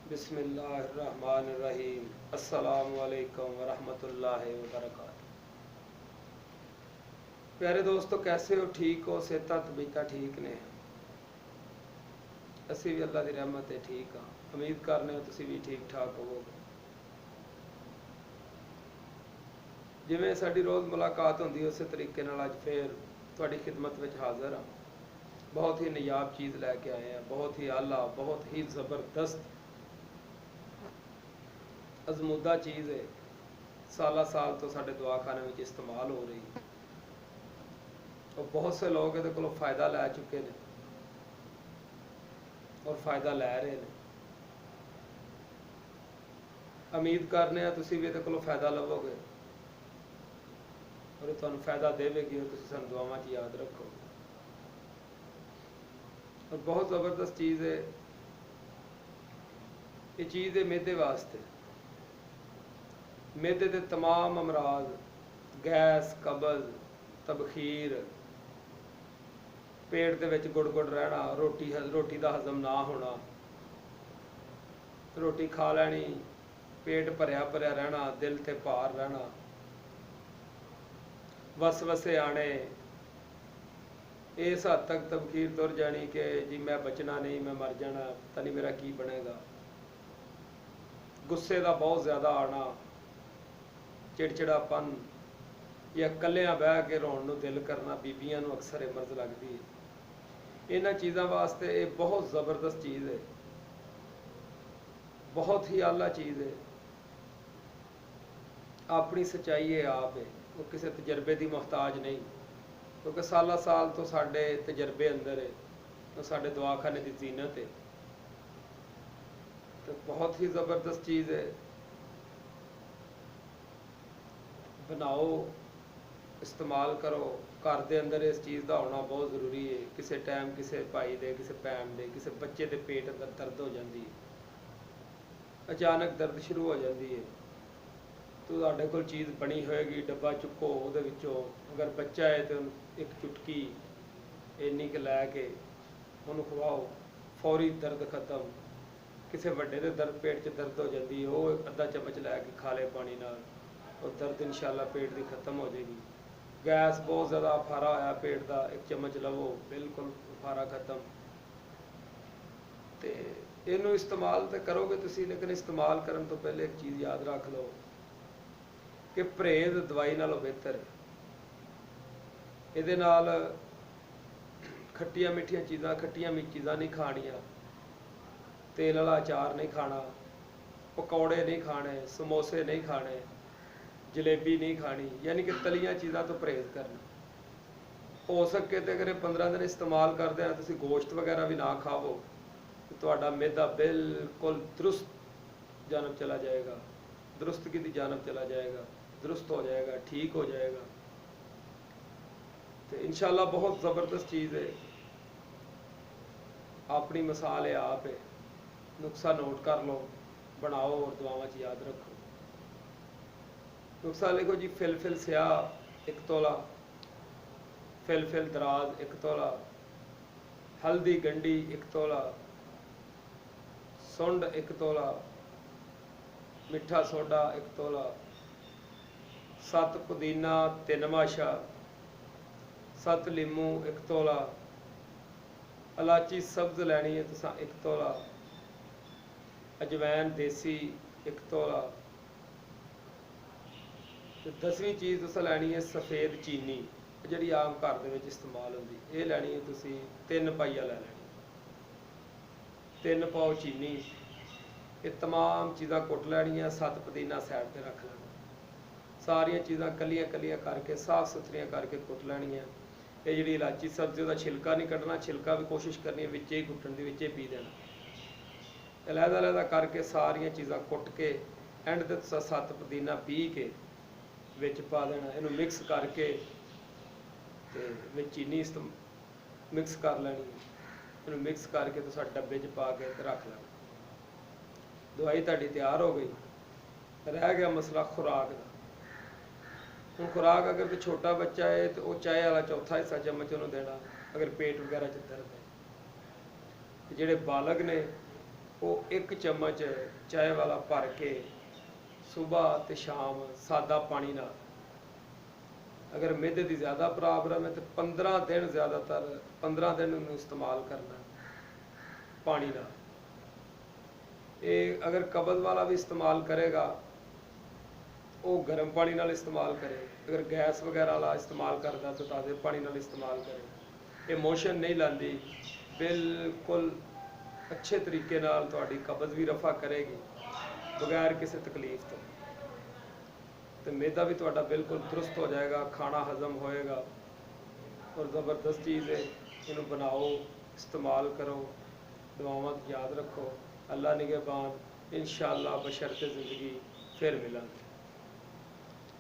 बिस्मिल्लाहिर्रहमानिर्रहीम। अस्सलामु अलैकुम वरहमतुल्लाहि वबरकातुहू। प्यारे दोस्तों, कैसे हो? ठीक हो? सेहत तबीयत ठीक ने? असी भी अल्लाह की रहमत है ठीक हाँ। उम्मीद करने हो तुसी भी ठीक ठाक होवोगे। जिवें साडी रोज़ मुलाकात होंदी उस तरीके नाल अज फिर तुहाडी खिदमत में हाज़र हाँ। बहुत ही नायाब चीज़ लैके आए हैं, बहुत ही आला, बहुत ही ज़बरदस्त अजमूदा चीज़ है। साल साल तो साढ़े दवाखाने में इस्तेमाल हो रही है और बहुत से लोग ये फ़ायदा लै चुके हैं और फ़ायदा लै रहे हैं। उम्मीद करने तुसी भी ये फ़ायदा लवोगे और तुहानू फ़ायदा देवेगी और तुसी सानू दुआवां च याद रखोगे। और बहुत ज़बरदस्त चीज़ है ये चीज़ है मैदे वास्ते। मैदे के तमाम अमराज, गैस, कब्ज़, तबखीर, पेट दे विच गुड़ गुड़ रहना, रोटी का हजम ना होना, रोटी खा लैनी पेट भरिया भरिया रहना, दिल ते भार रहना, वसवसे आने, इस हद तक तबखीर तुर जानी कि जी मैं बचना नहीं, मैं मर जाना, पता नहीं मेरा की बनेगा। गुस्से का बहुत ज़्यादा आना, चिड़चिड़ापन या कलिया बह के रोण नूं दिल करना, बीबियां नूं अक्सर ये मर्ज लगती है। इन्हां चीज़ों वास्ते ये बहुत ज़बरदस्त चीज़ है, बहुत ही आला चीज़ है। अपनी सच्चाई है आप है, वो किसी तजर्बे की मुहताज नहीं, क्योंकि साल साल तो साढ़े तजर्बे अंदर है, तो साढ़े दवाखाने की जीनत है। तो बहुत ही ज़बरदस्त चीज़ है। बनाओ, इस्तेमाल करो। घर के अंदर इस चीज़ का होना बहुत ज़रूरी है। किसी टाइम किसी भाई दे, किसी भैन दे, किसी बच्चे के पेट अंदर दर्द हो जाती है, अचानक दर्द शुरू हो जाती है, तो तुहाडे कोल चीज़ बनी होएगी, डब्बा चुको, उहदे विचों अगर बच्चा है तो एक चुटकी इन्नी क लैके उन्होंने खवाओ, फौरी दर्द खत्म। किसी वड्डे दे दर्द पेट च दर्द हो जाती है, वो अद्धा चम्मच लैके खा ले पानी नाल, और दर्द इंशाअल्लाह पेट की खत्म हो जाएगी। गैस बहुत ज़्यादा अफारा होया पेट का, एक चम्मच लवो, बिल्कुल अफारा खत्म। तो इनू इस्तेमाल तो करोगे तुसी, लेकिन इस्तेमाल करने तो पहले एक चीज़ याद रख लो कि परहेज दवाई नालों बेहतर है। ये खट्टिया मिठिया चीज़ां, खट्टिया चीज़ां नहीं खानिया, तेल वाला अचार नहीं खाना, पकौड़े नहीं खाने, समोसे नहीं खाने, जलेबी नहीं खानी, यानी कि तलियां चीज़ों तो परहेज करना। हो सके तो अगर 15 दिन इस्तेमाल करते हैं तुसी गोश्त वगैरह भी ना खावो, तो तुहाडा मैदा बिल्कुल दुरुस्त जानब चला जाएगा, दुरुस्तगी की जानब चला जाएगा, दुरुस्त हो जाएगा, ठीक हो जाएगा। तो इंशाअल्लाह बहुत ज़बरदस्त चीज़ है। अपनी मिसाल है आप है, नुस्खा नोट कर लो, बनाओ और दुआवां च याद रखो। नुस्खा लिखो जी, फिल स्याह 1 तोला, फिल दराज 1 तोला, हल्दी गंढी 1 तोला, सुंड 1 तोला, मिठा सोडा 1 तोला, 7 पुदीना 3 माशा, 7 लीमू 1 तोला, इलाची सब्ज लैनी है तुसां 1 तोला, अजवैन देसी 1 तोला। तो 10वीं चीज़ तुसां लैनी है सफ़ेद चीनी, जिहड़ी आम घर दे विच इस्तेमाल होंदी, ये लैनी है तुसी 3 पाइया लै लैनी, 3 पाव चीनी। ये तमाम चीज़ां कुट लैनियां, 7 पुदीना साइड पर रख लेना, सारिया चीज़ां कलियां कलियां करके साफ सुथरियां करके कुट लैनियां। ये जी इलाची सब्जी का छिलका नहीं कढ़ना, छिलका भी कोशिश करनी है विच ही कुटन की, विच ही पी देना। अलहदा अलहदा करके सारिया चीज़ां कुट के एंड ते 7 पुदीना पी के विच पा देना, इनू मिक्स करके ते विच चीनी मिक्स कर लैनी, इनू मिक्स करके तो डब्बे च पा के रख लेना। दवाई तुहाडी तैयार हो गई। रह गया मसला खुराक का। हूँ खुराक अगर तो छोटा बच्चा है तो वह चाय वाला चौथा हिस्सा चम्मच उन्होंने देना, अगर पेट वगैरह च दर्द है। जोड़े बालग ने ਉਹ 1 ਚਮਚ ਚਾਹ ਵਾਲਾ ਭਰ ਕੇ ਸੁਬਾਹ ਤੇ ਸ਼ਾਮ ਸਾਦਾ ਪਾਣੀ ਨਾਲ, ਅਗਰ ਮਿਹਦੇ ਦੀ ਜ਼ਿਆਦਾ ਪ੍ਰੋਬਲਮ ਹੈ ਤਾਂ 15 ਦਿਨ, ਜ਼ਿਆਦਾਤਰ 15 ਦਿਨ ਉਹਨੂੰ ਇਸਤੇਮਾਲ ਕਰਨਾ ਪਾਣੀ ਨਾਲ। ਇਹ ਅਗਰ ਕਬਜ਼ ਵਾਲਾ ਵੀ ਇਸਤੇਮਾਲ ਕਰੇਗਾ ਉਹ ਗਰਮ ਪਾਣੀ ਨਾਲ ਇਸਤੇਮਾਲ ਕਰੇ, ਅਗਰ ਗੈਸ ਵਗੈਰਾ ਵਾਲਾ ਇਸਤੇਮਾਲ ਕਰਦਾ ਤਾਂ ਤਾਜ਼ੇ ਪਾਣੀ ਨਾਲ ਇਸਤੇਮਾਲ ਕਰੇ। ਇਹ ਮੋਸ਼ਨ ਨਹੀਂ ਲਾਂਦੀ, ਬਿਲਕੁਲ ਅੱਛੇ ਤਰੀਕੇ ਨਾਲ ਤੁਹਾਡੀ ਕਬਜ਼ ਵੀ ਰਫਾ ਕਰੇਗੀ ਬਗੈਰ ਕਿਸੇ ਤਕਲੀਫ ਤੋਂ, ਤੇ ਮਿਹਦਾ ਵੀ ਤੁਹਾਡਾ ਬਿਲਕੁਲ ਦਰੁਸਤ ਹੋ ਜਾਏਗਾ, ਖਾਣਾ ਹਜ਼ਮ ਹੋਏਗਾ। ਔਰ ਜ਼ਬਰਦਸਤ ਚੀਜ਼ ਹੈ, ਇਹਨੂੰ ਬਣਾਓ, ਇਸਤੇਮਾਲ ਕਰੋ, ਦੁਆਵਾਂ ਯਾਦ ਰੱਖੋ। ਅੱਲਾ ਨਿਗहबान, इंशाअल्लाह बशर्ते ज़िंदगी फिर मिलेंगे।